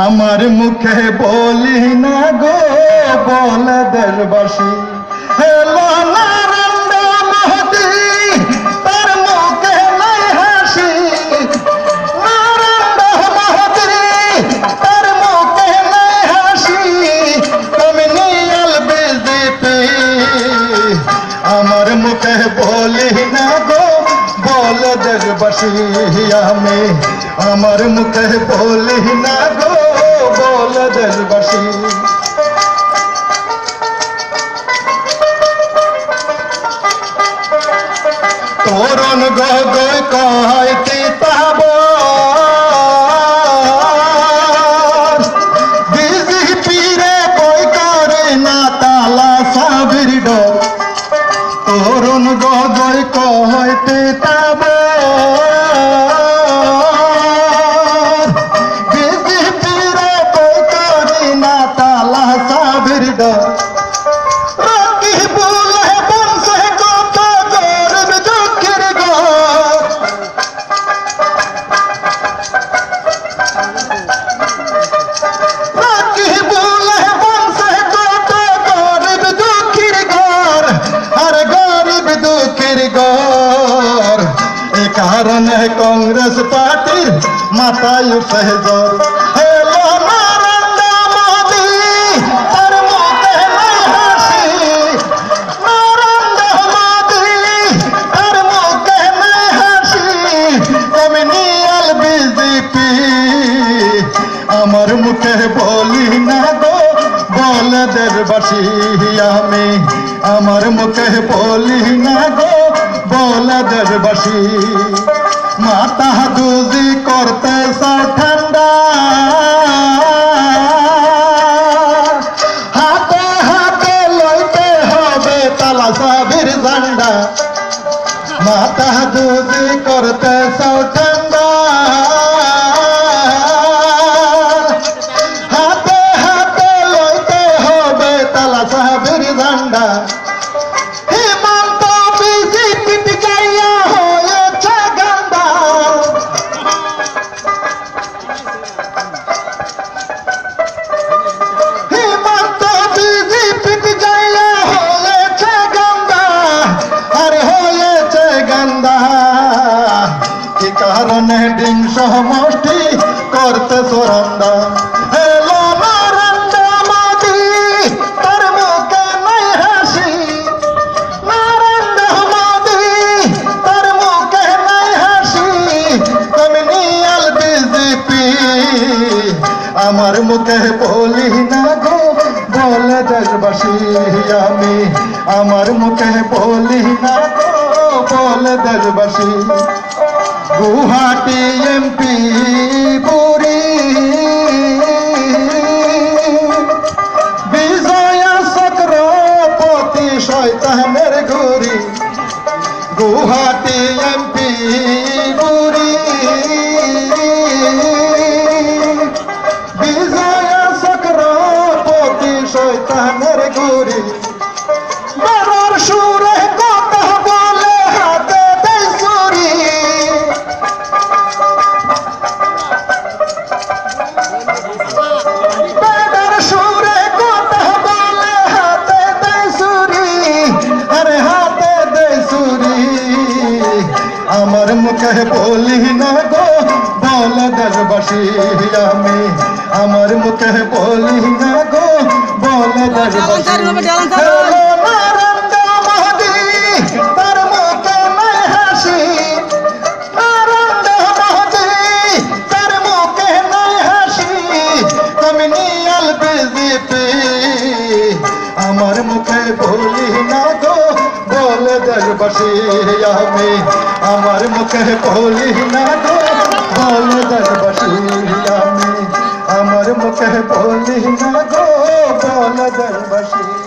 আমার মুখে বলি না গো বল দেশবাসী হেলো নরেন্দ্র মোদি তার মুখে নাই হাসি নরেন্দ্র মোদি তার মুখে নাই হাসি কমিউনিয়াল বিজেপি আমার মুখে বলি না গো বল দেশবাসী আমি আমার মুখে বলি না গো বল দেশবাসী তরুণ গগৈ কয় তিতাব বিজেপিরে বই করে না তালা সাবির ডর তরুণ গগৈ কয় তিতাব বিজেপিরে বই করে না তালা সাবির ডর কারণে কংগ্রেস পার্টির মাথায় উঠে জ্বর হেলো নরেন্দ্র মোদি তার মুখে নাই হাসি নরেন্দ্র মোদি তার মুখে নাই হাসি কমিউনিয়াল বিজেপি আমার মুখে বলি না গো বল দেশবাসী আমি আমার মুখে বলি না গো বল দেশবাসী মাথা দুজি করতে ঠান্ডা হাতে হাতে লইতে হবে তালা সাবির ঝান্ডা মাথা দুজি করতে ঠান্ডা হাতে হাতে লইতে হবে তালা সাবির ঝান্ডা কারণে ডিং সমষ্টি করতে সরন্দা হেলো নরেন্দ্র মোদি তার মুখে নাই হাসি নরেন্দ্র মোদি তার মুখে নাই হাসি কমিউনিয়াল বিজেপি আমার মুখে বলি না গো বল দেশবাসী আমি আমার মুখে বলি না গো বল দেশবাসী গুয়াহাটি এমপি পুরী বিজয় চক্রবর্তী শয়তানের ঘুরি গুয়াহাটি এমপি পুরী বিজয় চক্রবর্তী শয়তানের ঘুরি বাবার সুরে কথা বলে হাতে দেয় চুরি বাবার সুরে কথা বলে হাতে দেয় চুরি আরে হাতে দেয় চুরি আমার মুখে বলি না গো বল দেশবাসী আমি আমার মুখে বলি না গো বল দেশবাসী নরেন্দ্র মোদি তার মুখে নাই হাসি নরেন্দ্র মোদি তার মুখে নাই হাসি কমিউনিয়াল বিজেপি আমার মুখে বলি না গো বল দেশবাসী আমি আমার মুখে বলি না গো বল দেশবাসী আমি আমার মুখে বলি না গো বল দেশবাসী।